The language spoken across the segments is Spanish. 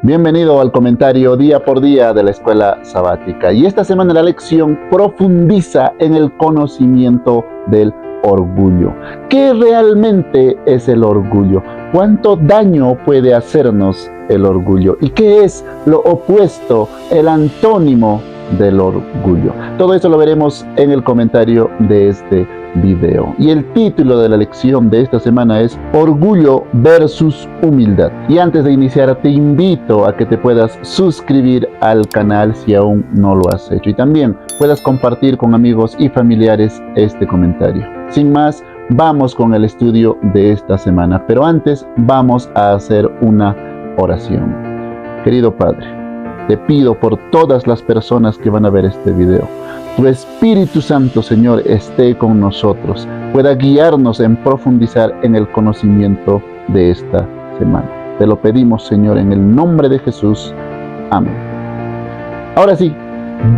Bienvenido al comentario día por día de la escuela sabática. Y esta semana la lección profundiza en el conocimiento del orgullo. ¿Qué realmente es el orgullo? ¿Cuánto daño puede hacernos el orgullo? ¿Y qué es lo opuesto, el antónimo del orgullo? Todo eso lo veremos en el comentario de este video. Y el título de la lección de esta semana es Orgullo versus Humildad. Y antes de iniciar te invito a que te puedas suscribir al canal si aún no lo has hecho. Y también puedas compartir con amigos y familiares este comentario. Sin más, vamos con el estudio de esta semana. Pero antes vamos a hacer una oración. Querido Padre, te pido por todas las personas que van a ver este video. Tu Espíritu Santo, Señor, esté con nosotros, pueda guiarnos en profundizar en el conocimiento de esta semana. Te lo pedimos, Señor, en el nombre de Jesús. Amén. Ahora sí,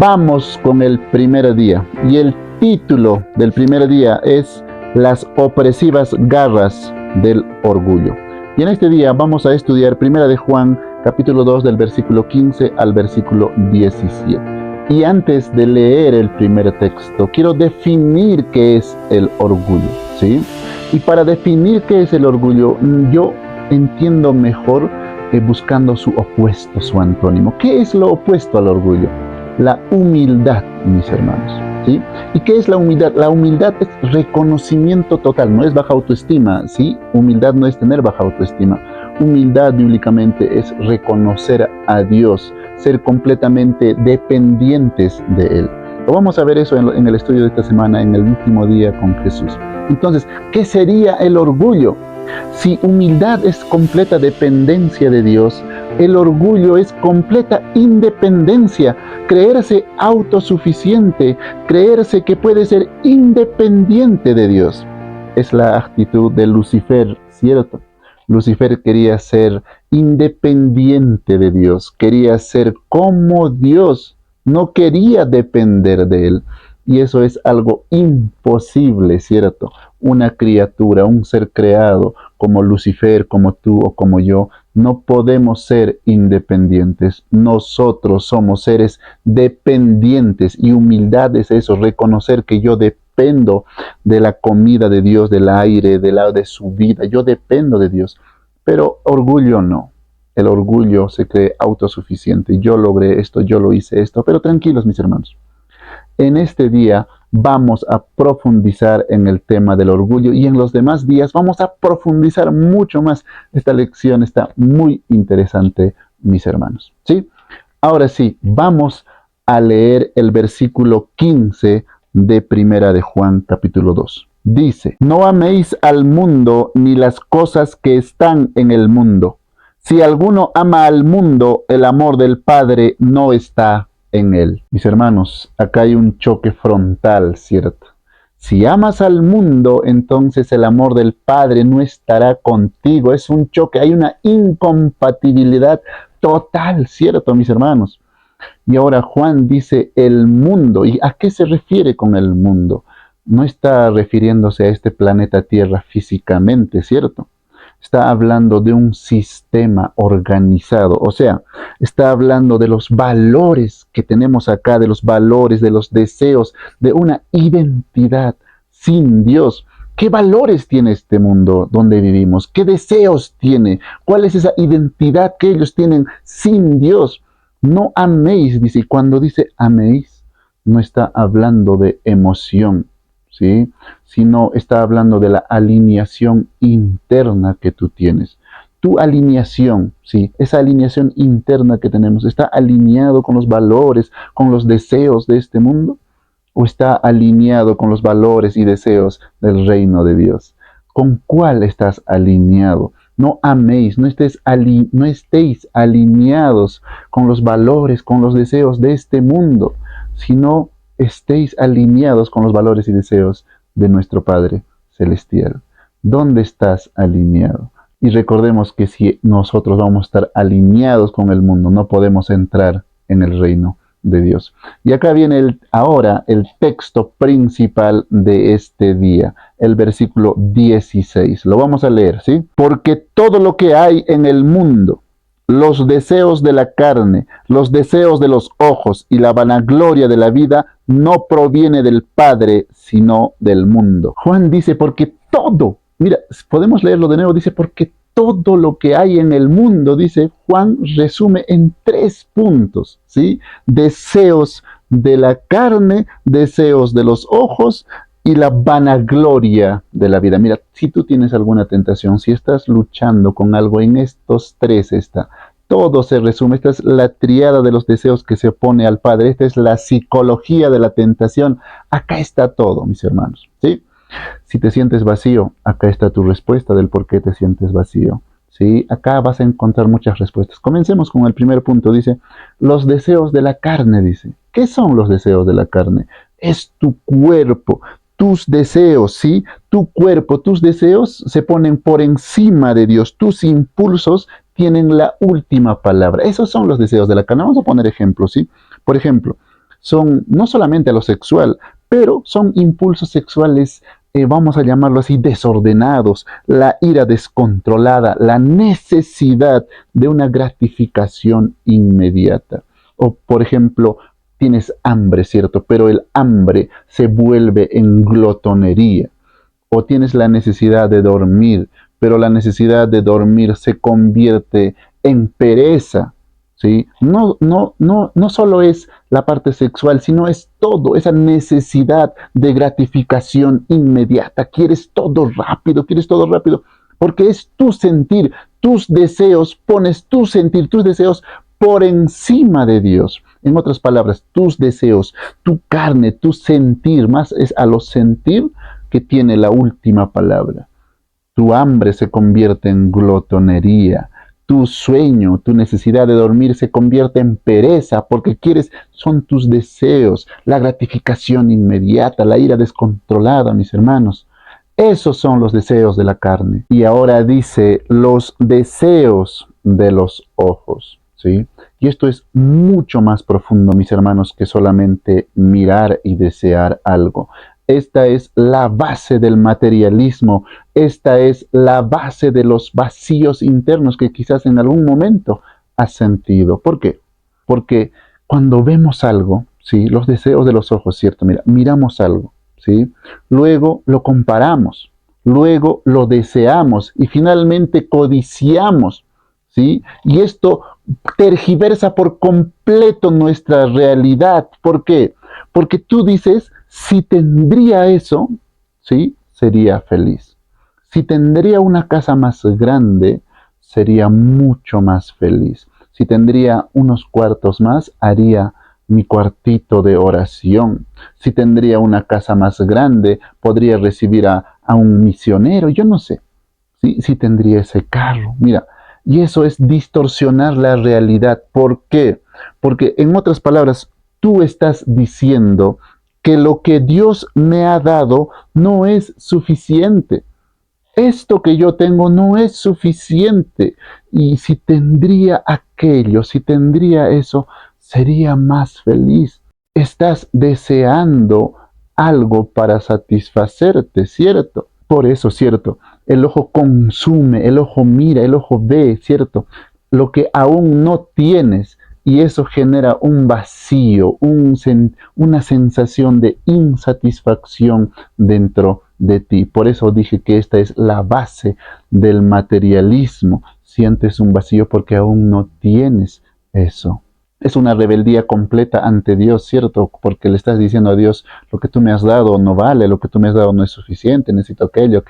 vamos con el primer día. Y el título del primer día es Las opresivas garras del orgullo. Y en este día vamos a estudiar 1 de Juan, capítulo 2, del versículo 15 al versículo 17. Y antes de leer el primer texto, quiero definir qué es el orgullo, ¿sí? Y para definir qué es el orgullo, yo entiendo mejor buscando su opuesto, su antónimo. ¿Qué es lo opuesto al orgullo? La humildad, mis hermanos, ¿sí? ¿Y qué es la humildad? La humildad es reconocimiento total, no es baja autoestima, ¿sí? Humildad no es tener baja autoestima. Humildad bíblicamente es reconocer a Dios, ser completamente dependientes de Él. Lo vamos a ver eso en el estudio de esta semana, en el último día con Jesús. Entonces, ¿qué sería el orgullo? Si humildad es completa dependencia de Dios, el orgullo es completa independencia, creerse autosuficiente, creerse que puede ser independiente de Dios. Es la actitud de Lucifer, ¿cierto? Lucifer quería ser independiente de Dios, quería ser como Dios, no quería depender de Él. Y eso es algo imposible, ¿cierto? Una criatura, un ser creado como Lucifer, como tú o como yo, no podemos ser independientes. Nosotros somos seres dependientes y humildad es eso, reconocer que yo dependo de la comida de Dios, del aire, de su vida. Yo dependo de Dios. Pero orgullo no. El orgullo se cree autosuficiente. Yo logré esto, yo lo hice esto. Pero tranquilos, mis hermanos. En este día vamos a profundizar en el tema del orgullo y en los demás días vamos a profundizar mucho más. Esta lección está muy interesante, mis hermanos, ¿sí? Ahora sí, vamos a leer el versículo 15 de 1 de Juan, capítulo 2. Dice, no améis al mundo ni las cosas que están en el mundo. Si alguno ama al mundo, el amor del Padre no está en él. Mis hermanos, acá hay un choque frontal, ¿cierto? Si amas al mundo, entonces el amor del Padre no estará contigo. Es un choque, hay una incompatibilidad total, ¿cierto, mis hermanos? Y ahora Juan dice el mundo. ¿Y a qué se refiere con el mundo? No está refiriéndose a este planeta Tierra físicamente, ¿cierto? Está hablando de un sistema organizado, o sea, está hablando de los valores que tenemos acá, de los valores, de los deseos, de una identidad sin Dios. ¿Qué valores tiene este mundo donde vivimos? ¿Qué deseos tiene? ¿Cuál es esa identidad que ellos tienen sin Dios? No améis, dice, y cuando dice améis, no está hablando de emoción, ¿sí? Sino está hablando de la alineación interna que tú tienes. Tu alineación, ¿sí? Esa alineación interna que tenemos, ¿está alineado con los valores, con los deseos de este mundo? ¿O está alineado con los valores y deseos del reino de Dios? ¿Con cuál estás alineado? No améis, no estéis alineados con los valores, con los deseos de este mundo, sino estéis alineados con los valores y deseos de nuestro Padre Celestial. ¿Dónde estás alineado? Y recordemos que si nosotros vamos a estar alineados con el mundo, no podemos entrar en el reino de Dios. Y acá viene ahora el texto principal de este día, el versículo 16. Lo vamos a leer, ¿sí? Porque todo lo que hay en el mundo, los deseos de la carne, los deseos de los ojos y la vanagloria de la vida no proviene del Padre, sino del mundo. Juan dice, porque todo, mira, podemos leerlo de nuevo, dice, porque todo lo que hay en el mundo, dice Juan, resume en 3 puntos, ¿sí? Deseos de la carne, deseos de los ojos y la vanagloria de la vida. Mira, si tú tienes alguna tentación, si estás luchando con algo, en estos 3 está. Todo se resume. Esta es la triada de los deseos que se opone al Padre. Esta es la psicología de la tentación. Acá está todo, mis hermanos, ¿sí? Si te sientes vacío, acá está tu respuesta del por qué te sientes vacío. ¿Sí? Acá vas a encontrar muchas respuestas. Comencemos con el primer punto. Dice, los deseos de la carne, dice. ¿Qué son los deseos de la carne? Es tu cuerpo, tus deseos, ¿sí? Tu cuerpo, tus deseos se ponen por encima de Dios. Tus impulsos tienen la última palabra. Esos son los deseos de la carne. Vamos a poner ejemplos, ¿sí? Por ejemplo, son no solamente a lo sexual, pero son impulsos sexuales, vamos a llamarlo así, desordenados, la ira descontrolada, la necesidad de una gratificación inmediata. O, por ejemplo, tienes hambre, ¿cierto? Pero el hambre se vuelve en glotonería. O tienes la necesidad de dormir, pero la necesidad de dormir se convierte en pereza. ¿Sí? No solo es la parte sexual, sino es todo, esa necesidad de gratificación inmediata. Quieres todo rápido, porque es tu sentir, tus deseos, pones tu sentir, tus deseos por encima de Dios. En otras palabras, tus deseos, tu carne, tu sentir, más es a lo sentir que tiene la última palabra. Tu hambre se convierte en glotonería. Tu sueño, tu necesidad de dormir se convierte en pereza porque son tus deseos, la gratificación inmediata, la ira descontrolada, mis hermanos. Esos son los deseos de la carne. Y ahora dice los deseos de los ojos, ¿sí? Y esto es mucho más profundo, mis hermanos, que solamente mirar y desear algo. Esta es la base del materialismo. Esta es la base de los vacíos internos que quizás en algún momento has sentido. ¿Por qué? Porque cuando vemos algo, ¿sí? Los deseos de los ojos, ¿cierto? Mira, miramos algo, ¿sí? Luego lo comparamos, luego lo deseamos y finalmente codiciamos, ¿sí? Y esto tergiversa por completo nuestra realidad. ¿Por qué? Porque tú dices, si tendría eso, ¿sí? Sería feliz. Si tendría una casa más grande, sería mucho más feliz. Si tendría unos cuartos más, haría mi cuartito de oración. Si tendría una casa más grande, podría recibir a un misionero, yo no sé. ¿Sí? Si tendría ese carro, mira. Y eso es distorsionar la realidad. ¿Por qué? Porque en otras palabras, tú estás diciendo que lo que Dios me ha dado no es suficiente. Esto que yo tengo no es suficiente. Y si tendría aquello, si tendría eso, sería más feliz. Estás deseando algo para satisfacerte, ¿cierto? Por eso, ¿cierto? El ojo consume, el ojo mira, el ojo ve, ¿cierto? Lo que aún no tienes, y eso genera un vacío, una sensación de insatisfacción dentro de ti. Por eso dije que esta es la base del materialismo. Sientes un vacío porque aún no tienes eso. Es una rebeldía completa ante Dios, ¿cierto? Porque le estás diciendo a Dios, lo que tú me has dado no vale, lo que tú me has dado no es suficiente, necesito aquello.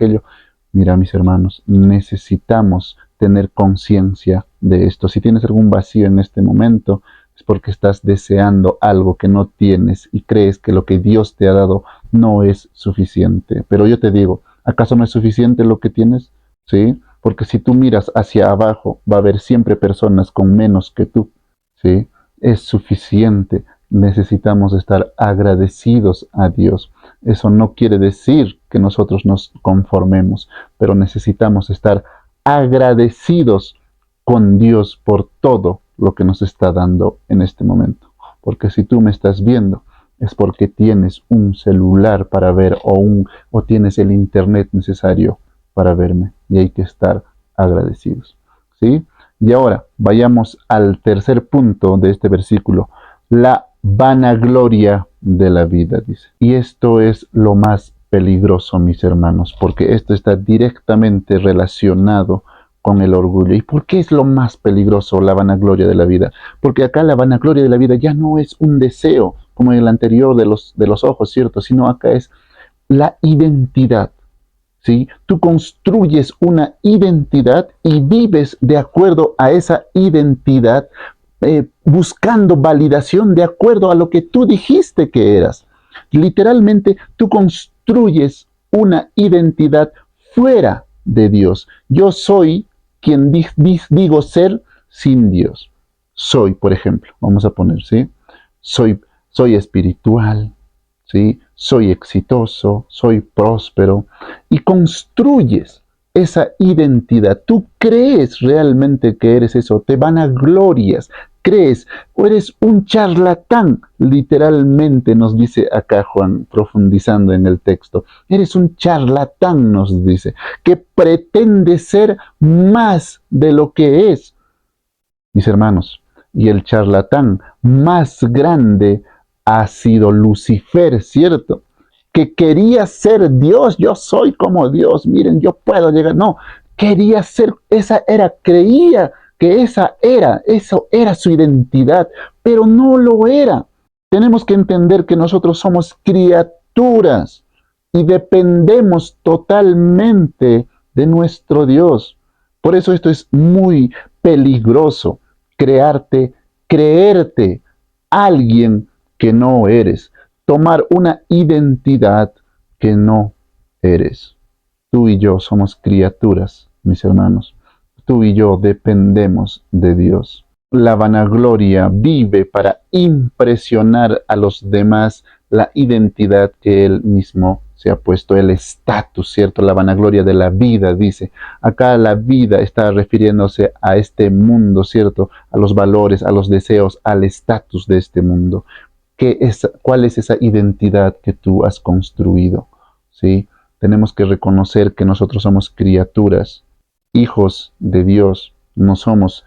Mira, mis hermanos, necesitamos tener conciencia de esto. Si tienes algún vacío en este momento, es porque estás deseando algo que no tienes y crees que lo que Dios te ha dado no es suficiente. Pero yo te digo, ¿acaso no es suficiente lo que tienes? ¿Sí? Porque si tú miras hacia abajo, va a haber siempre personas con menos que tú. ¿Sí? Es suficiente. Necesitamos estar agradecidos a Dios. Eso no quiere decir que nosotros nos conformemos, pero necesitamos estar agradecidos con Dios por todo lo que nos está dando en este momento. Porque si tú me estás viendo, es porque tienes un celular para ver o tienes el internet necesario para verme. Y hay que estar agradecidos. ¿Sí? Y ahora vayamos al tercer punto de este versículo, la vanagloria de la vida, dice. Y esto es lo más peligroso, mis hermanos, porque esto está directamente relacionado con el orgullo. ¿Y por qué es lo más peligroso la vanagloria de la vida? Porque acá la vanagloria de la vida ya no es un deseo, como en el anterior de los ojos, ¿cierto? Sino acá es la identidad. ¿Sí? Tú construyes una identidad y vives de acuerdo a esa identidad, buscando validación de acuerdo a lo que tú dijiste que eras. Literalmente, tú construyes una identidad fuera de Dios. Yo soy quien digo ser sin Dios. Soy, por ejemplo, vamos a poner, ¿sí? Soy espiritual, ¿sí? Soy exitoso, soy próspero, y construyes esa identidad. Tú crees realmente que eres eso, te vanaglorias, crees, o eres un charlatán, literalmente nos dice acá Juan, profundizando en el texto. Eres un charlatán, nos dice, que pretende ser más de lo que es. Mis hermanos, y el charlatán más grande ha sido Lucifer, ¿cierto? Que quería ser Dios, yo soy como Dios, miren, yo puedo llegar. No, quería ser, creía que eso era su identidad, pero no lo era. Tenemos que entender que nosotros somos criaturas y dependemos totalmente de nuestro Dios. Por eso esto es muy peligroso, creerte alguien que no eres, tomar una identidad que no eres. Tú y yo somos criaturas, mis hermanos. Tú y yo dependemos de Dios. La vanagloria vive para impresionar a los demás la identidad que Él mismo se ha puesto, el estatus, ¿cierto? La vanagloria de la vida, dice. Acá la vida está refiriéndose a este mundo, ¿cierto? A los valores, a los deseos, al estatus de este mundo. ¿Cuál es esa identidad que tú has construido? ¿Sí? Tenemos que reconocer que nosotros somos criaturas, hijos de Dios. Nosotros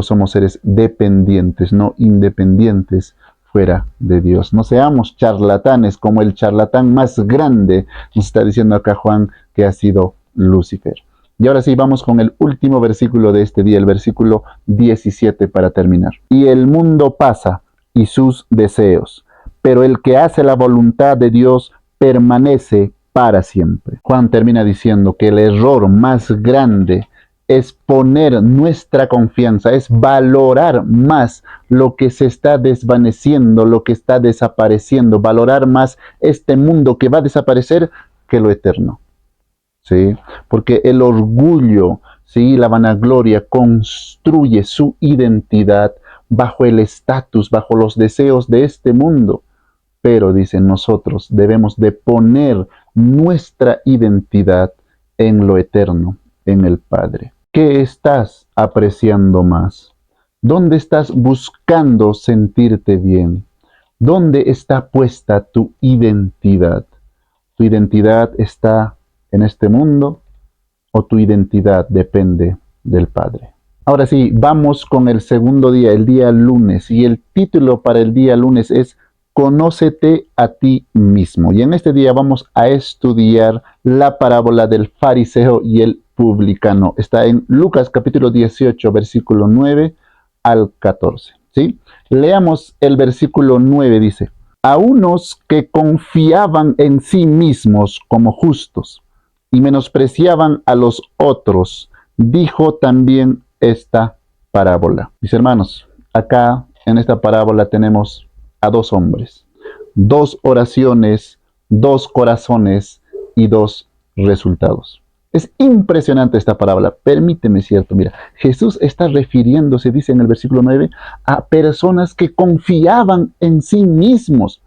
somos seres dependientes, no independientes fuera de Dios. No seamos charlatanes como el charlatán más grande, nos está diciendo acá Juan, que ha sido Lucifer. Y ahora sí, vamos con el último versículo de este día, el versículo 17 para terminar. Y el mundo pasa y sus deseos, pero el que hace la voluntad de Dios permanece para siempre. Juan termina diciendo que el error más grande es poner nuestra confianza, es valorar más lo que se está desvaneciendo, lo que está desapareciendo, valorar más este mundo que va a desaparecer que lo eterno. ¿Sí? Porque el orgullo, ¿sí? La vanagloria construye su identidad bajo el estatus, bajo los deseos de este mundo. Pero, dicen, nosotros debemos de poner nuestra identidad en lo eterno, en el Padre. ¿Qué estás apreciando más? ¿Dónde estás buscando sentirte bien? ¿Dónde está puesta tu identidad? ¿Tu identidad está en este mundo o tu identidad depende del Padre? Ahora sí, vamos con el segundo día, el día lunes. Y el título para el día lunes es Conócete a ti mismo. Y en este día vamos a estudiar la parábola del fariseo y el publicano. Está en Lucas capítulo 18, versículo 9 al 14. ¿Sí? Leamos el versículo 9, dice: a unos que confiaban en sí mismos como justos y menospreciaban a los otros, dijo también esta parábola. Mis hermanos, acá en esta parábola tenemos a dos hombres, dos oraciones, dos corazones y dos resultados. Es impresionante esta parábola. Permíteme, ¿cierto? Mira, Jesús está refiriéndose, dice en el versículo 9, a personas que confiaban en sí mismos.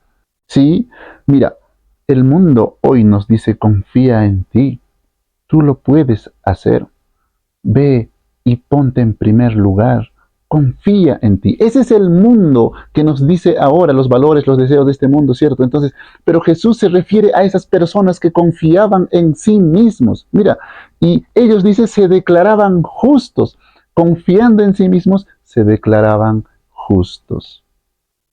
¿Sí? Mira, el mundo hoy nos dice, confía en ti. Tú lo puedes hacer. Ve y ponte en primer lugar. Confía en ti. Ese es el mundo que nos dice ahora los valores, los deseos de este mundo, ¿cierto? Entonces, pero Jesús se refiere a esas personas que confiaban en sí mismos. Mira, y ellos, dice, se declaraban justos. confiando en sí mismos, se declaraban justos.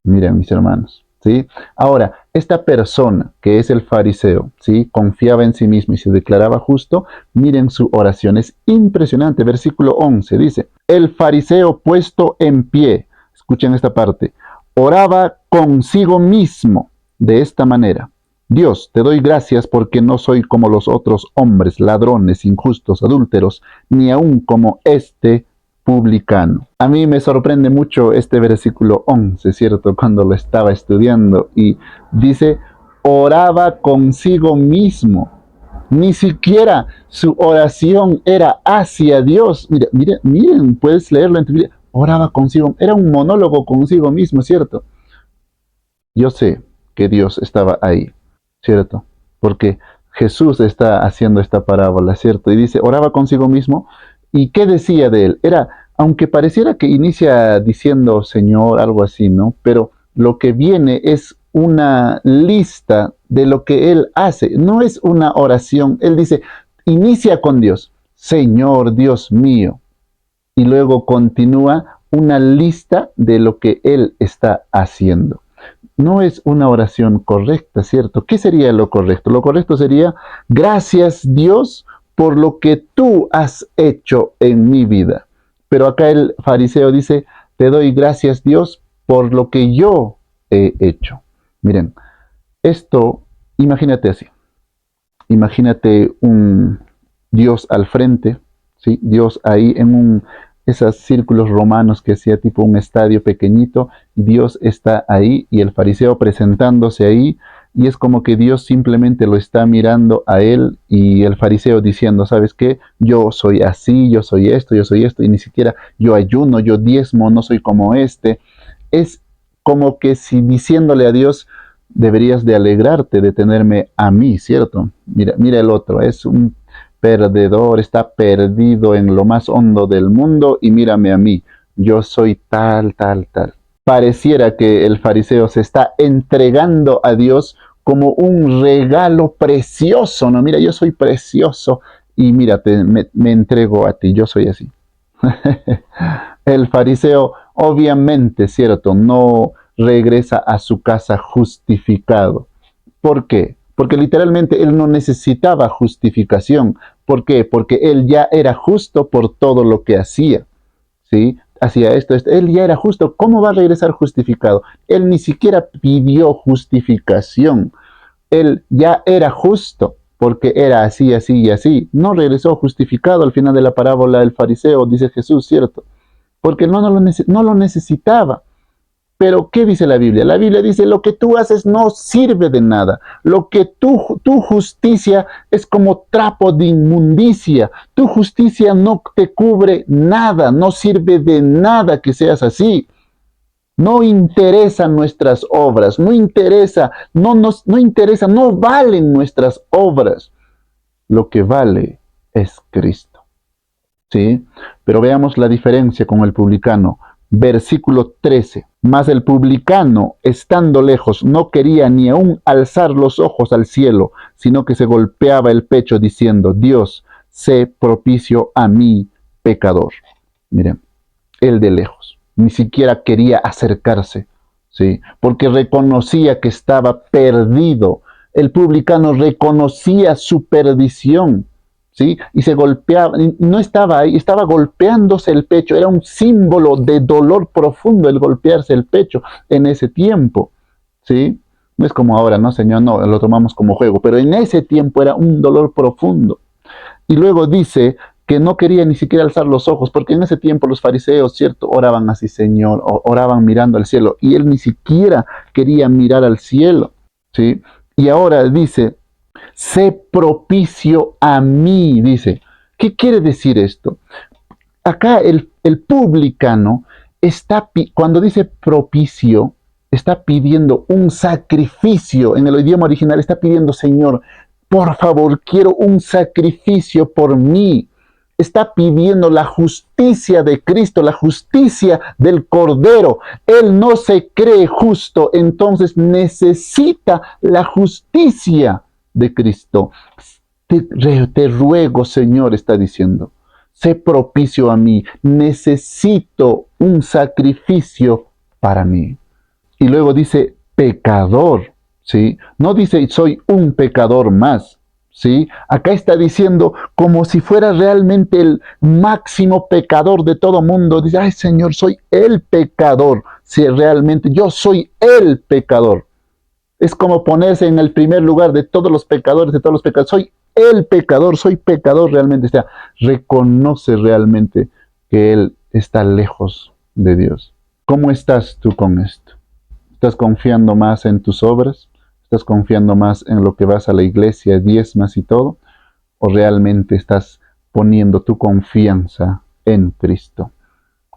Miren, mis hermanos, ¿sí? Ahora, esta persona que es el fariseo, ¿sí? Confiaba en sí mismo y se declaraba justo. Miren su oración, es impresionante. Versículo 11 dice, el fariseo puesto en pie, escuchen esta parte, oraba consigo mismo de esta manera. Dios, te doy gracias porque no soy como los otros hombres, ladrones, injustos, adúlteros, ni aun como este publicano. A mí me sorprende mucho este versículo 11, ¿cierto? Cuando lo estaba estudiando y dice, oraba consigo mismo. Ni siquiera su oración era hacia Dios. Miren, puedes leerlo en tu Biblia. Oraba consigo, era un monólogo consigo mismo, ¿cierto? Yo sé que Dios estaba ahí, ¿cierto? Porque Jesús está haciendo esta parábola, ¿cierto? Y dice, oraba consigo mismo. ¿Y qué decía de él? Era, aunque pareciera que inicia diciendo Señor, algo así, ¿no? Pero lo que viene es una lista de lo que él hace. No es una oración. Él dice, inicia con Dios, Señor, Dios mío. Y luego continúa una lista de lo que él está haciendo. No es una oración correcta, ¿cierto? ¿Qué sería lo correcto? Lo correcto sería, gracias Dios por lo que tú has hecho en mi vida. Pero acá el fariseo dice, te doy gracias Dios por lo que yo he hecho. Miren, esto, imagínate así. Imagínate un Dios al frente, ¿sí? Dios ahí en esos círculos romanos que hacía tipo un estadio pequeñito, y Dios está ahí y el fariseo presentándose ahí, y es como que Dios simplemente lo está mirando a él y el fariseo diciendo, ¿sabes qué? Yo soy así, yo soy esto, y ni siquiera yo ayuno, yo diezmo, no soy como este. Es como que si diciéndole a Dios, deberías de alegrarte de tenerme a mí, ¿cierto? Mira el otro, es un perdedor, está perdido en lo más hondo del mundo y mírame a mí, yo soy tal, tal, tal. Pareciera que el fariseo se está entregando a Dios como un regalo precioso, ¿no? Mira, yo soy precioso y mírate, me entrego a ti, yo soy así. El fariseo obviamente, ¿cierto? No regresa a su casa justificado. ¿Por qué? Porque literalmente él no necesitaba justificación. ¿Por qué? Porque él ya era justo por todo lo que hacía. ¿Sí? Hacía esto. Él ya era justo. ¿Cómo va a regresar justificado? Él ni siquiera pidió justificación. Él ya era justo porque era así, así y así. No regresó justificado al final de la parábola del fariseo, dice Jesús, ¿cierto? Porque no lo necesitaba. Pero, ¿qué dice la Biblia? La Biblia dice, lo que tú haces no sirve de nada. Lo que tu justicia es como trapo de inmundicia. Tu justicia no te cubre nada, no sirve de nada que seas así. No interesan nuestras obras, no interesa, no interesa, no valen nuestras obras. Lo que vale es Cristo. ¿Sí? Pero veamos la diferencia con el publicano. Versículo 13. Mas el publicano, estando lejos, no quería ni aún alzar los ojos al cielo, sino que se golpeaba el pecho diciendo, Dios, sé propicio a mí, pecador. Miren, él de lejos, ni siquiera quería acercarse, ¿sí? Porque reconocía que estaba perdido. El publicano reconocía su perdición, ¿sí? Y se golpeaba, no estaba ahí, estaba golpeándose el pecho, era un símbolo de dolor profundo el golpearse el pecho en ese tiempo, ¿sí? No es como ahora, ¿no, Señor? No, lo tomamos como juego, pero en ese tiempo era un dolor profundo. Y luego dice que no quería ni siquiera alzar los ojos, porque en ese tiempo los fariseos, ¿cierto? Oraban así, Señor, oraban mirando al cielo, y él ni siquiera quería mirar al cielo, ¿sí? Y ahora dice, sé propicio a mí, dice. ¿Qué quiere decir esto? Acá el publicano está, cuando dice propicio, está pidiendo un sacrificio. En el idioma original está pidiendo, Señor, por favor, quiero un sacrificio por mí. Está pidiendo la justicia de Cristo, la justicia del Cordero. Él no se cree justo, entonces necesita la justicia de Cristo. Te ruego, Señor, está diciendo, sé propicio a mí, necesito un sacrificio para mí. Y luego dice pecador, ¿sí? No dice soy un pecador más, ¿sí? Acá está diciendo como si fuera realmente el máximo pecador de todo mundo. Dice, ay Señor, soy el pecador. Si realmente yo soy el pecador. Es como ponerse en el primer lugar de todos los pecadores, de todos los pecadores. Soy el pecador, soy pecador realmente. O sea, reconoce realmente que él está lejos de Dios. ¿Cómo estás tú con esto? ¿Estás confiando más en tus obras? ¿Estás confiando más en lo que vas a la iglesia, diezmas y todo? ¿O realmente estás poniendo tu confianza en Cristo?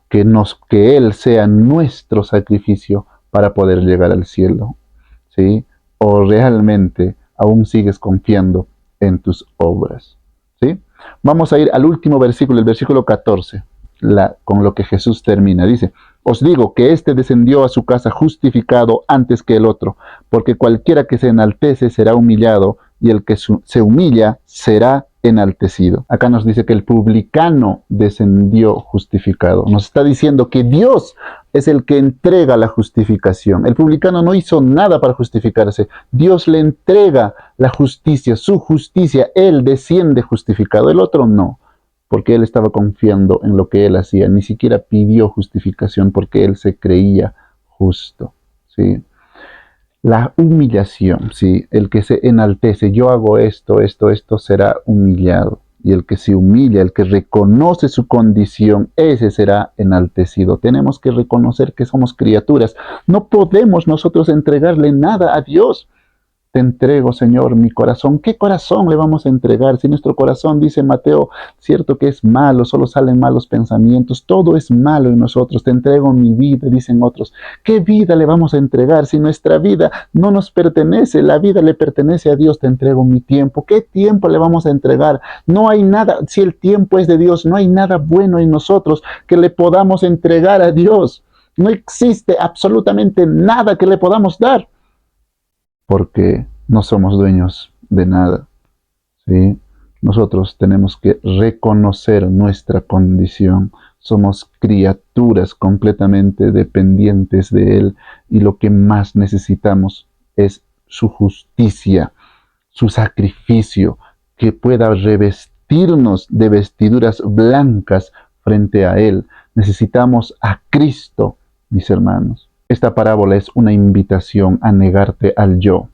Que Él sea nuestro sacrificio para poder llegar al cielo, ¿sí? ¿O realmente aún sigues confiando en tus obras? ¿Sí? Vamos a ir al último versículo, el versículo 14, con lo que Jesús termina. Dice, os digo que éste descendió a su casa justificado antes que el otro, porque cualquiera que se enaltece será humillado, y el que se humilla será enaltecido. Acá nos dice que el publicano descendió justificado. Nos está diciendo que Dios es el que entrega la justificación. El publicano no hizo nada para justificarse. Dios le entrega la justicia, su justicia. Él desciende justificado. El otro no, porque él estaba confiando en lo que él hacía. Ni siquiera pidió justificación porque él se creía justo, ¿sí? La humillación, ¿sí? El que se enaltece, yo hago esto, será humillado. Y el que se humilla, el que reconoce su condición, ese será enaltecido. Tenemos que reconocer que somos criaturas. No podemos nosotros entregarle nada a Dios. Te entrego, Señor, mi corazón. ¿Qué corazón le vamos a entregar? Si nuestro corazón, dice Mateo, cierto que es malo, solo salen malos pensamientos, todo es malo en nosotros. Te entrego mi vida, dicen otros. ¿Qué vida le vamos a entregar si nuestra vida no nos pertenece? La vida le pertenece a Dios. Te entrego mi tiempo. ¿Qué tiempo le vamos a entregar? No hay nada, si el tiempo es de Dios, no hay nada bueno en nosotros que le podamos entregar a Dios. No existe absolutamente nada que le podamos dar, porque no somos dueños de nada, ¿sí? Nosotros tenemos que reconocer nuestra condición. Somos criaturas completamente dependientes de Él, y lo que más necesitamos es su justicia, su sacrificio, que pueda revestirnos de vestiduras blancas frente a Él. Necesitamos a Cristo, mis hermanos. Esta parábola es una invitación a negarte al yo,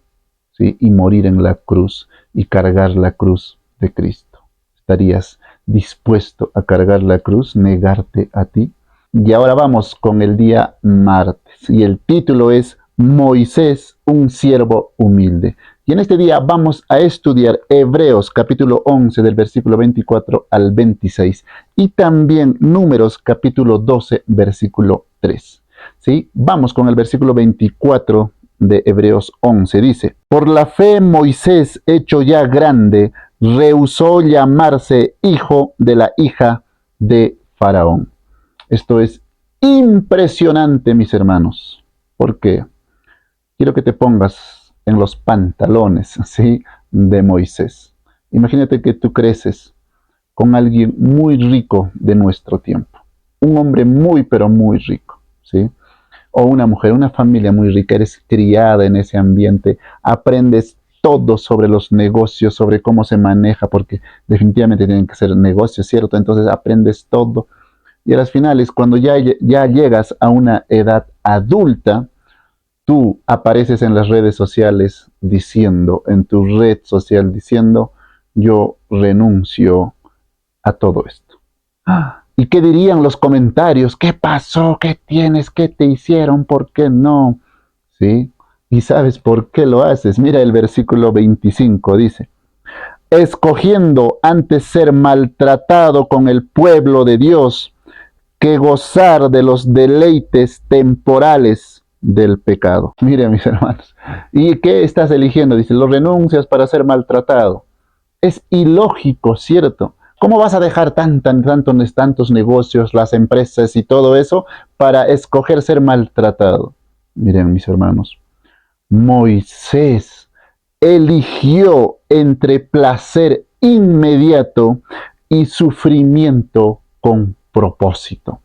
¿sí? Y morir en la cruz y cargar la cruz de Cristo. ¿Estarías dispuesto a cargar la cruz, negarte a ti? Y ahora vamos con el día martes. Y el título es Moisés, un siervo humilde. Y en este día vamos a estudiar Hebreos capítulo 11 del versículo 24 al 26. Y también Números capítulo 12 versículo 3. ¿Sí? Vamos con el versículo 24 de Hebreos 11. Dice, por la fe Moisés, hecho ya grande, rehusó llamarse hijo de la hija de Faraón. Esto es impresionante, mis hermanos. ¿Por qué? Quiero que te pongas en los pantalones, ¿sí?, de Moisés. Imagínate que tú creces con alguien muy rico de nuestro tiempo. Un hombre muy, pero muy rico, ¿sí? O una mujer, una familia muy rica. Eres criada en ese ambiente. Aprendes todo sobre los negocios, sobre cómo se maneja, porque definitivamente tienen que ser negocios, ¿cierto? Entonces aprendes todo. Y a las finales, cuando ya llegas a una edad adulta, tú apareces en las redes sociales diciendo, en tu red social diciendo, yo renuncio a todo esto. ¿Y qué dirían los comentarios? ¿Qué pasó? ¿Qué tienes? ¿Qué te hicieron? ¿Por qué no? ¿Sí? ¿Y sabes por qué lo haces? Mira el versículo 25, dice, escogiendo antes ser maltratado con el pueblo de Dios que gozar de los deleites temporales del pecado. Mire, mis hermanos, ¿y qué estás eligiendo? Dice, lo renuncias para ser maltratado. Es ilógico, ¿cierto? ¿Cómo vas a dejar tantos negocios, las empresas y todo eso para escoger ser maltratado? Miren, mis hermanos, Moisés eligió entre placer inmediato y sufrimiento con propósito.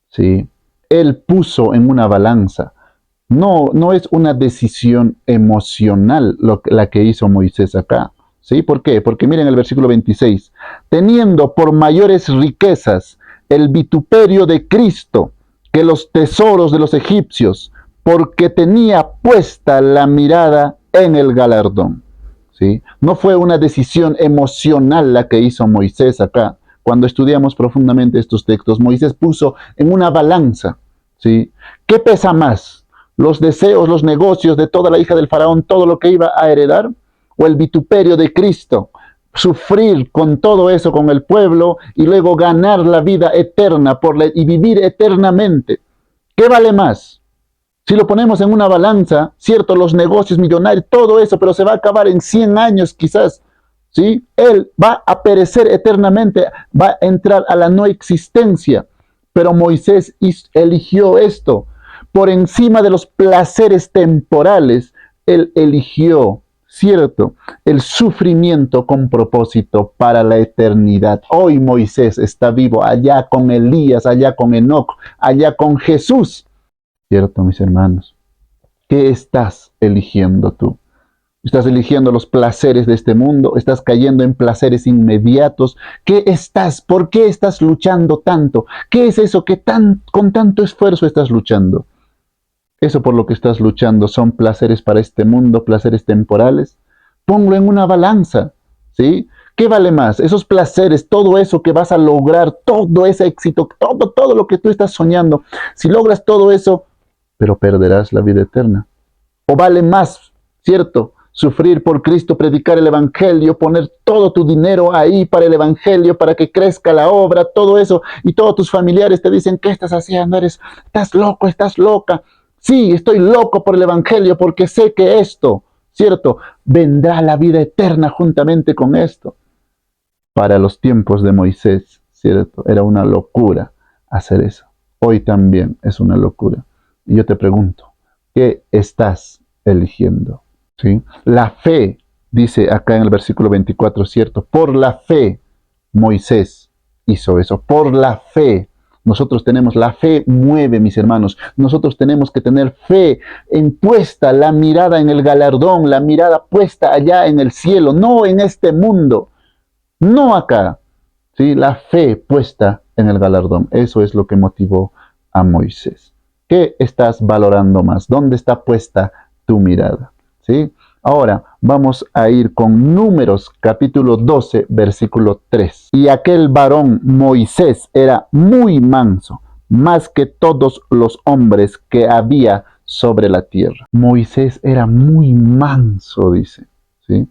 ¿Sí? Él puso en una balanza. No es una decisión emocional la que hizo Moisés acá. ¿Sí? ¿Por qué? Porque miren el versículo 26. Teniendo por mayores riquezas el vituperio de Cristo que los tesoros de los egipcios, porque tenía puesta la mirada en el galardón. ¿Sí? No fue una decisión emocional la que hizo Moisés acá. Cuando estudiamos profundamente estos textos, Moisés puso en una balanza. ¿Sí? ¿Qué pesa más? ¿Los deseos, los negocios de toda la hija del faraón, todo lo que iba a heredar? ¿O el vituperio de Cristo? Sufrir con todo eso, con el pueblo, y luego ganar la vida eterna y vivir eternamente. ¿Qué vale más? Si lo ponemos en una balanza, cierto, los negocios millonarios, todo eso, pero se va a acabar en 100 años quizás, ¿sí? Él va a perecer eternamente, va a entrar a la no existencia. Pero Moisés eligió esto. Por encima de los placeres temporales, él eligió, cierto, el sufrimiento con propósito para la eternidad. Hoy Moisés está vivo, allá con Elías, allá con Enoc, allá con Jesús. ¿Cierto, mis hermanos? ¿Qué estás eligiendo tú? ¿Estás eligiendo los placeres de este mundo? ¿Estás cayendo en placeres inmediatos? ¿Por qué estás luchando tanto? ¿Qué es eso que con tanto esfuerzo estás luchando? ¿Eso por lo que estás luchando son placeres para este mundo, placeres temporales? Ponlo en una balanza, ¿sí? ¿Qué vale más? Esos placeres, todo eso que vas a lograr, todo ese éxito, todo lo que tú estás soñando. Si logras todo eso, pero perderás la vida eterna. O vale más, ¿cierto? Sufrir por Cristo, predicar el Evangelio, poner todo tu dinero ahí para el Evangelio, para que crezca la obra, todo eso, y todos tus familiares te dicen, ¿qué estás haciendo? Estás loco, estás loca. Sí, estoy loco por el Evangelio porque sé que esto, ¿cierto? Vendrá la vida eterna juntamente con esto. Para los tiempos de Moisés, ¿cierto? Era una locura hacer eso. Hoy también es una locura. Y yo te pregunto, ¿qué estás eligiendo? ¿Sí? La fe, dice acá en el versículo 24, ¿cierto? Por la fe Moisés hizo eso. Por la fe. Nosotros tenemos, la fe mueve, mis hermanos. Nosotros tenemos que tener fe en puesta, la mirada en el galardón, la mirada puesta allá en el cielo, no en este mundo, no acá. ¿Sí? La fe puesta en el galardón. Eso es lo que motivó a Moisés. ¿Qué estás valorando más? ¿Dónde está puesta tu mirada? ¿Sí? Ahora vamos a ir con Números capítulo 12, versículo 3. Y aquel varón Moisés era muy manso, más que todos los hombres que había sobre la tierra. Moisés era muy manso, dice. ¿Sí?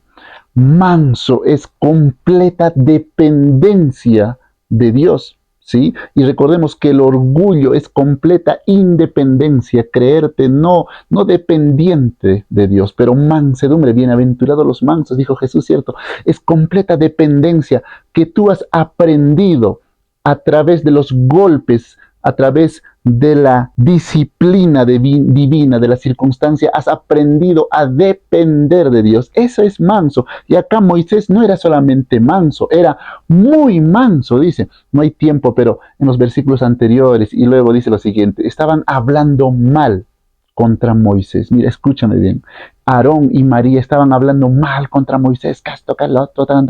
Manso es completa dependencia de Dios. ¿Sí? Y recordemos que el orgullo es completa independencia, creerte no dependiente de Dios, pero mansedumbre, bienaventurados los mansos, dijo Jesús, ¿cierto? Es completa dependencia que tú has aprendido a través de los golpes, a través de la disciplina divina, de la circunstancia, has aprendido a depender de Dios. Eso es manso. Y acá Moisés no era solamente manso, era muy manso, dice. No hay tiempo, pero en los versículos anteriores y luego dice lo siguiente, estaban hablando mal contra Moisés. Mira, escúchame bien. Aarón y María estaban hablando mal contra Moisés, que esto, que lo otro, tan.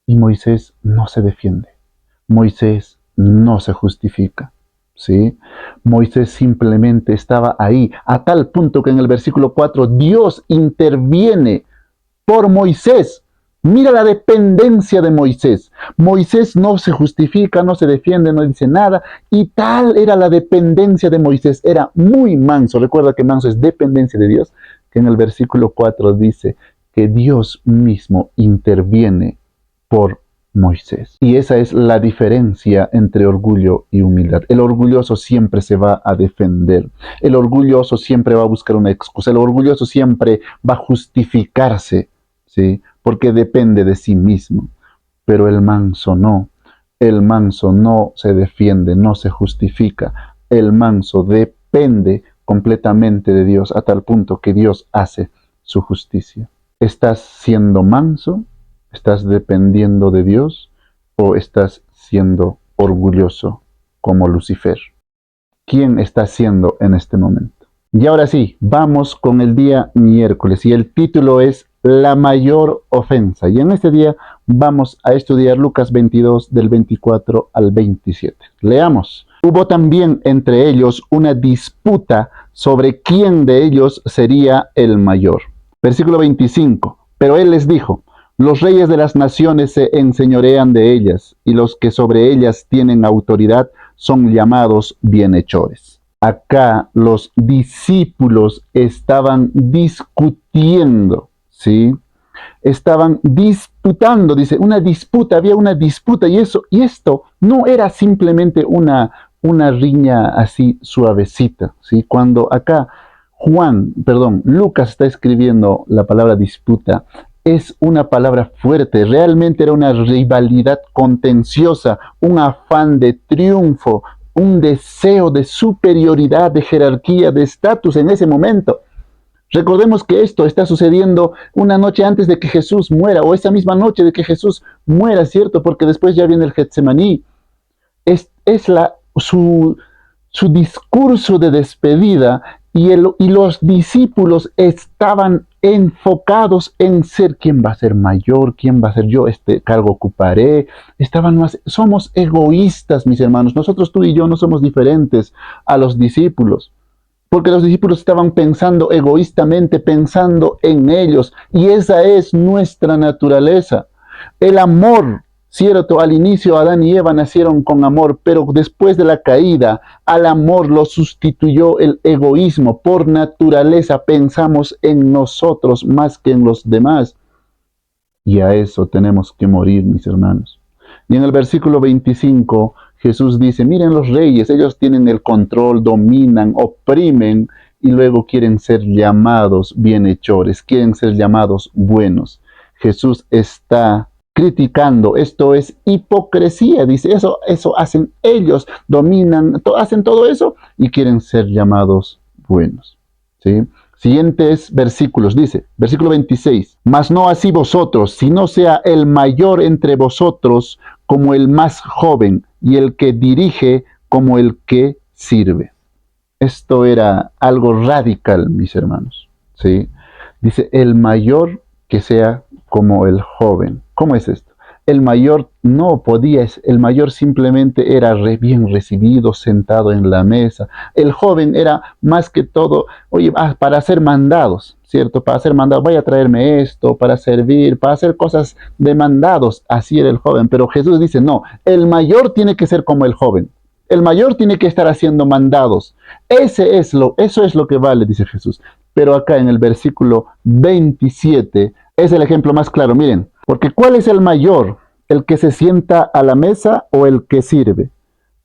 Y Moisés no se defiende. Moisés no se justifica. ¿Sí? Moisés simplemente estaba ahí, a tal punto que en el versículo 4 Dios interviene por Moisés. Mira la dependencia de Moisés. Moisés no se justifica, no se defiende, no dice nada. Y tal era la dependencia de Moisés. Era muy manso. Recuerda que manso es dependencia de Dios. Que en el versículo 4 dice que Dios mismo interviene por Moisés. Y esa es la diferencia entre orgullo y humildad. El orgulloso siempre se va a defender. El orgulloso siempre va a buscar una excusa. El orgulloso siempre va a justificarse, ¿sí? Porque depende de sí mismo. Pero el manso no. El manso no se defiende, no se justifica. El manso depende completamente de Dios a tal punto que Dios hace su justicia. ¿Estás siendo manso? ¿Estás dependiendo de Dios? ¿O estás siendo orgulloso como Lucifer? ¿Quién está siendo en este momento? Y ahora sí, vamos con el día miércoles y el título es La mayor ofensa. Y en este día vamos a estudiar Lucas 22 del 24 al 27. Leamos. Hubo también entre ellos una disputa sobre quién de ellos sería el mayor. Versículo 25. Pero él les dijo: los reyes de las naciones se enseñorean de ellas, y los que sobre ellas tienen autoridad son llamados bienhechores. Acá los discípulos estaban discutiendo, ¿sí? Estaban disputando, dice, una disputa, había una disputa, y esto no era simplemente una riña así suavecita, ¿sí? Cuando acá Lucas está escribiendo la palabra disputa, es una palabra fuerte, realmente era una rivalidad contenciosa, un afán de triunfo, un deseo de superioridad, de jerarquía, de estatus en ese momento. Recordemos que esto está sucediendo una noche antes de que Jesús muera, o esa misma noche de que Jesús muera, ¿cierto? Porque después ya viene el Getsemaní. Es su discurso de despedida, y los discípulos estaban enfocados en ser quién va a ser mayor, quién va a ser yo, este cargo ocuparé. Somos egoístas, mis hermanos. Nosotros, tú y yo, no somos diferentes a los discípulos. Porque los discípulos estaban pensando egoístamente, pensando en ellos. Y esa es nuestra naturaleza. El amor, cierto, al inicio Adán y Eva nacieron con amor, pero después de la caída, al amor lo sustituyó el egoísmo. Por naturaleza pensamos en nosotros más que en los demás. Y a eso tenemos que morir, mis hermanos. Y en el versículo 25, Jesús dice, miren los reyes, ellos tienen el control, dominan, oprimen, y luego quieren ser llamados bienhechores, quieren ser llamados buenos. Jesús está criticando, esto es hipocresía, dice, eso hacen ellos, dominan, hacen todo eso y quieren ser llamados buenos, ¿sí? Siguientes versículos, dice, versículo 26, mas no así vosotros, sino sea el mayor entre vosotros como el más joven, y el que dirige como el que sirve. Esto era algo radical, mis hermanos, ¿sí? Dice, el mayor que sea como el joven. ¿Cómo es esto? El mayor no podía, el mayor simplemente era bien recibido, sentado en la mesa. El joven era más que todo, oye, para hacer mandados, ¿cierto? Para hacer mandados, vaya a traerme esto, para servir, para hacer cosas de mandados. Así era el joven. Pero Jesús dice, no, el mayor tiene que ser como el joven. El mayor tiene que estar haciendo mandados. Eso es lo que vale, dice Jesús. Pero acá en el versículo 27 es el ejemplo más claro. Miren, porque ¿cuál es el mayor? ¿El que se sienta a la mesa o el que sirve?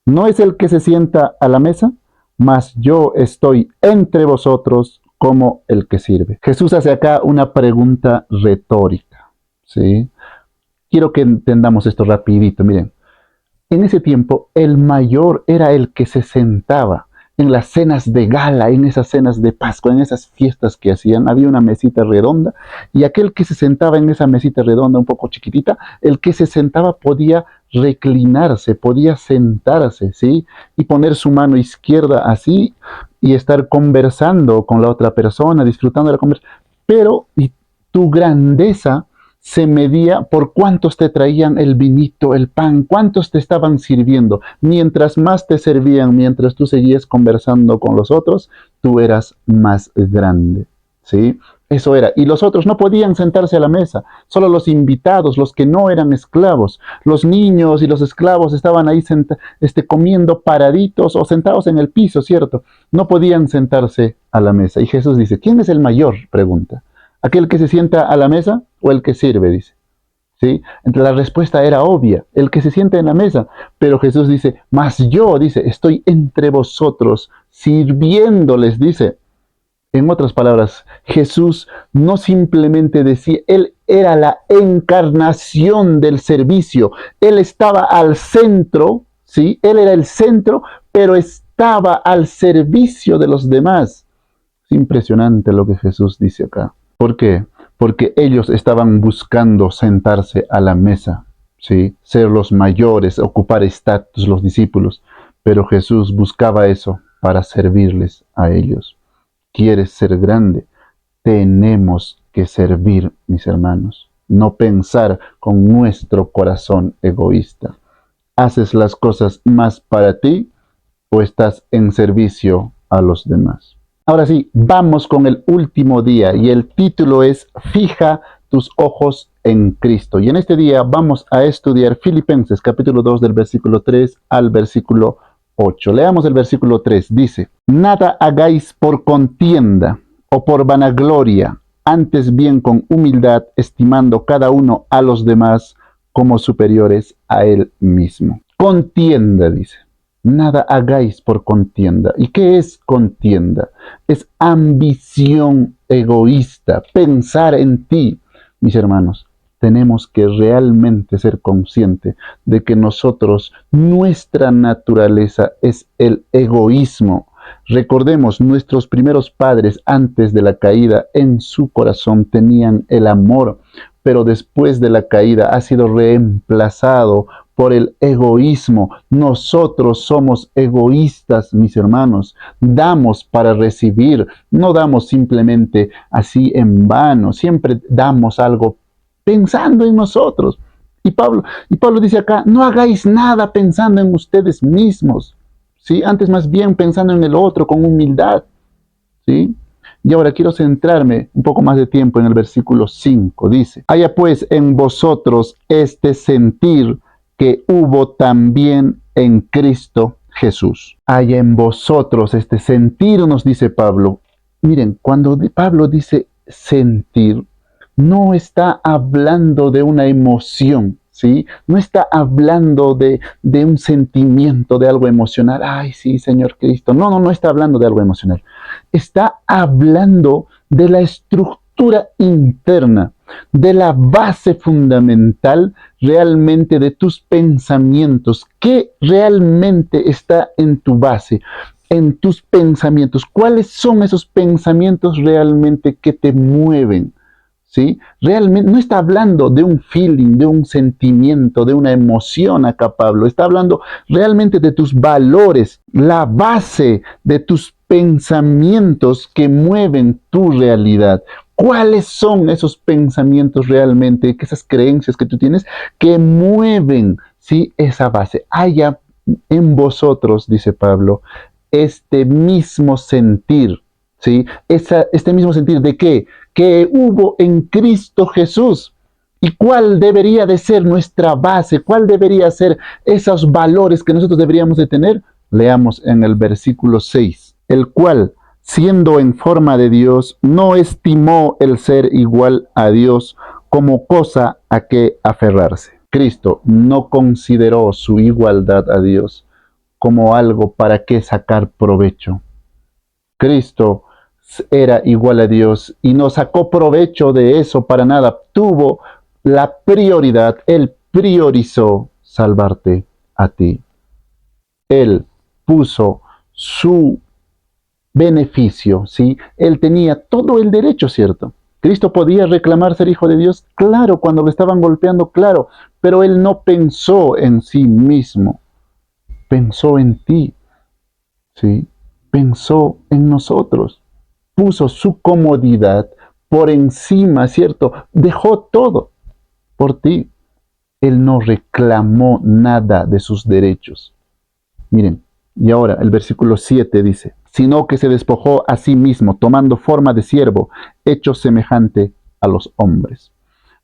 ¿No es el que se sienta a la mesa? Mas yo estoy entre vosotros como el que sirve. Jesús hace acá una pregunta retórica, ¿sí? Quiero que entendamos esto rapidito. Miren, en ese tiempo el mayor era el que se sentaba en las cenas de gala, en esas cenas de Pascua, en esas fiestas que hacían. Había una mesita redonda, y aquel que se sentaba en esa mesita redonda un poco chiquitita, el que se sentaba podía reclinarse, podía sentarse, ¿sí? Y poner su mano izquierda así y estar conversando con la otra persona, disfrutando de la conversación. Pero tu grandeza se medía por cuántos te traían el vinito, el pan, cuántos te estaban sirviendo. Mientras más te servían, mientras tú seguías conversando con los otros, tú eras más grande, ¿sí? Eso era. Y los otros no podían sentarse a la mesa. Solo los invitados, los que no eran esclavos. Los niños y los esclavos estaban ahí comiendo paraditos o sentados en el piso, ¿cierto? No podían sentarse a la mesa. Y Jesús dice, ¿quién es el mayor? Pregunta. ¿Aquel que se sienta a la mesa o el que sirve? Dice. ¿Sí? Entonces la respuesta era obvia, el que se sienta en la mesa. Pero Jesús dice, mas yo, dice, estoy entre vosotros sirviéndoles, dice. En otras palabras, Jesús no simplemente decía, Él era la encarnación del servicio. Él estaba al centro, ¿sí? Él era el centro, pero estaba al servicio de los demás. Es impresionante lo que Jesús dice acá. ¿Por qué? Porque ellos estaban buscando sentarse a la mesa, ¿sí? Ser los mayores, ocupar estatus los discípulos, pero Jesús buscaba eso para servirles a ellos. ¿Quieres ser grande? Tenemos que servir, mis hermanos, no pensar con nuestro corazón egoísta. ¿Haces las cosas más para ti o estás en servicio a los demás? Ahora sí, vamos con el último día y el título es Fija tus ojos en Cristo. Y en este día vamos a estudiar Filipenses capítulo 2 del versículo 3 al versículo 8. Leamos el versículo 3. Dice, nada hagáis por contienda o por vanagloria, antes bien con humildad, estimando cada uno a los demás como superiores a él mismo. Contienda, dice. Nada hagáis por contienda. ¿Y qué es contienda? Es ambición egoísta, pensar en ti. Mis hermanos, tenemos que realmente ser conscientes de que nosotros, nuestra naturaleza es el egoísmo. Recordemos, nuestros primeros padres antes de la caída en su corazón tenían el amor, pero después de la caída ha sido reemplazado por el egoísmo. Nosotros somos egoístas, mis hermanos. Damos para recibir, no damos simplemente así en vano. Siempre damos algo pensando en nosotros. Y Pablo dice acá, no hagáis nada pensando en ustedes mismos, ¿sí? Antes más bien pensando en el otro con humildad, ¿sí? Y ahora quiero centrarme un poco más de tiempo en el versículo 5. Dice, haya pues en vosotros este sentir que hubo también en Cristo Jesús. Haya en vosotros este sentir, nos dice Pablo. Miren, cuando Pablo dice sentir, no está hablando de una emoción, ¿sí? No está hablando de un sentimiento, de algo emocional. Ay, sí, Señor Cristo. No está hablando de algo emocional. Está hablando de la estructura interna, de la base fundamental realmente de tus pensamientos. ¿Qué realmente está en tu base? En tus pensamientos. ¿Cuáles son esos pensamientos realmente que te mueven? ¿Sí? Realmente no está hablando de un feeling, de un sentimiento, de una emoción acá Pablo. Está hablando realmente de tus valores, la base de tus pensamientos que mueven tu realidad. ¿Cuáles son esos pensamientos realmente, esas creencias que tú tienes que mueven, ¿sí? Esa base? Haya en vosotros, dice Pablo, este mismo sentir, ¿sí? Este mismo sentir de qué? Que hubo en Cristo Jesús. ¿Y cuál debería de ser nuestra base? ¿Cuál debería ser esos valores que nosotros deberíamos de tener? Leamos en el versículo 6, el cual, siendo en forma de Dios, no estimó el ser igual a Dios como cosa a que aferrarse. Cristo no consideró su igualdad a Dios como algo para que sacar provecho. Cristo era igual a Dios y no sacó provecho de eso para nada. Tuvo la prioridad, Él priorizó salvarte a ti. Él puso su beneficio, ¿sí? Él tenía todo el derecho, ¿cierto? Cristo podía reclamar ser hijo de Dios, claro, cuando lo estaban golpeando, claro, pero Él no pensó en sí mismo, pensó en ti, ¿sí? Pensó en nosotros, puso su comodidad por encima, ¿cierto? Dejó todo por ti. Él no reclamó nada de sus derechos. Miren, y ahora el versículo 7 dice, sino que se despojó a sí mismo, tomando forma de siervo, hecho semejante a los hombres.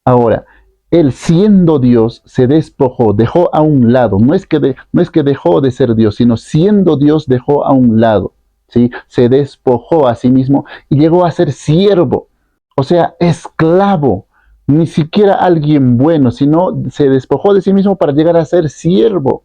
Ahora, él siendo Dios se despojó, dejó a un lado, no es que dejó de ser Dios, sino siendo Dios dejó a un lado, ¿sí? Se despojó a sí mismo y llegó a ser siervo, o sea, esclavo, ni siquiera alguien bueno, sino se despojó de sí mismo para llegar a ser siervo,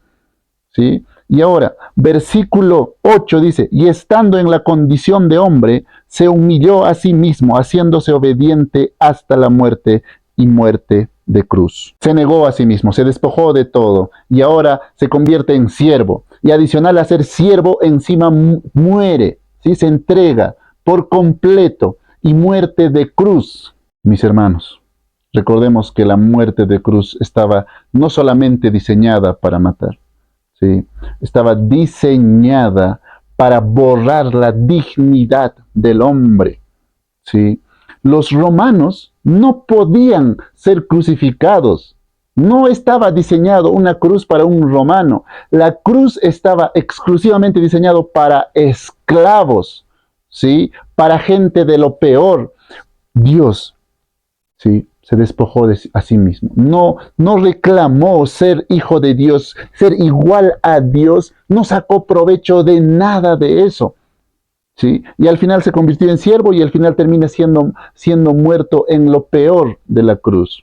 ¿sí? Y ahora, versículo 8 dice, y estando en la condición de hombre, se humilló a sí mismo, haciéndose obediente hasta la muerte y muerte de cruz. Se negó a sí mismo, se despojó de todo y ahora se convierte en siervo. Y adicional a ser siervo, encima muere, ¿sí? Se entrega por completo y muerte de cruz. Mis hermanos, Recordemos que la muerte de cruz estaba no solamente diseñada para matar, ¿sí? Estaba diseñada para borrar la dignidad del hombre, ¿sí? Los romanos no podían ser crucificados. No estaba diseñado una cruz para un romano. La cruz estaba exclusivamente diseñado para esclavos, ¿sí? Para gente de lo peor. Dios, ¿sí? Se despojó a sí mismo. No reclamó ser hijo de Dios, ser igual a Dios. No sacó provecho de nada de eso. ¿Sí? Y al final se convirtió en siervo y al final termina siendo muerto en lo peor de la cruz.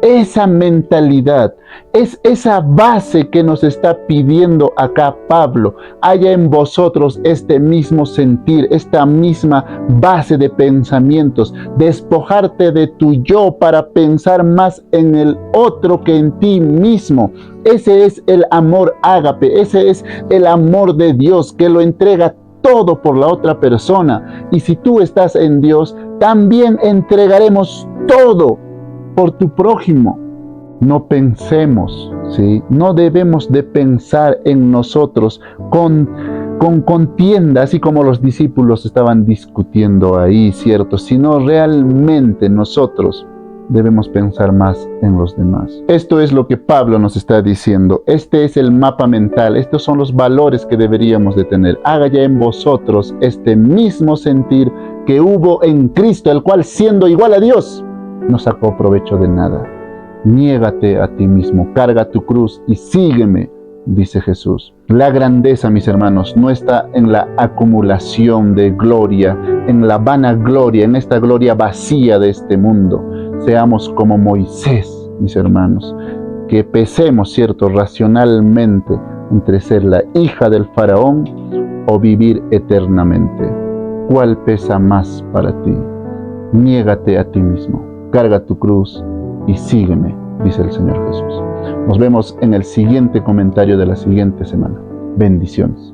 Esa mentalidad, es esa base que nos está pidiendo acá Pablo. Haya en vosotros este mismo sentir, esta misma base de pensamientos. Despojarte de tu yo para pensar más en el otro que en ti mismo. Ese es el amor ágape, ese es el amor de Dios que lo entrega todo por la otra persona. Y si tú estás en Dios, también entregaremos todo por tu prójimo. No pensemos, ¿sí? No debemos de pensar en nosotros con contienda, así como los discípulos estaban discutiendo ahí, ¿cierto? Sino realmente nosotros debemos pensar más en los demás. Esto es lo que Pablo nos está diciendo. Este es el mapa mental. Estos son los valores que deberíamos de tener. Haga ya en vosotros este mismo sentir que hubo en Cristo, el cual siendo igual a Dios, no sacó provecho de nada. Niégate a ti mismo, carga tu cruz y sígueme, dice Jesús. La grandeza, mis hermanos, no está en la acumulación de gloria, en la vanagloria, en esta gloria vacía de este mundo. Seamos como Moisés, mis hermanos, que pesemos, cierto, racionalmente entre ser la hija del faraón o vivir eternamente. ¿Cuál pesa más para ti? Niégate a ti mismo, carga tu cruz y sígueme, dice el Señor Jesús. Nos vemos en el siguiente comentario de la siguiente semana. Bendiciones.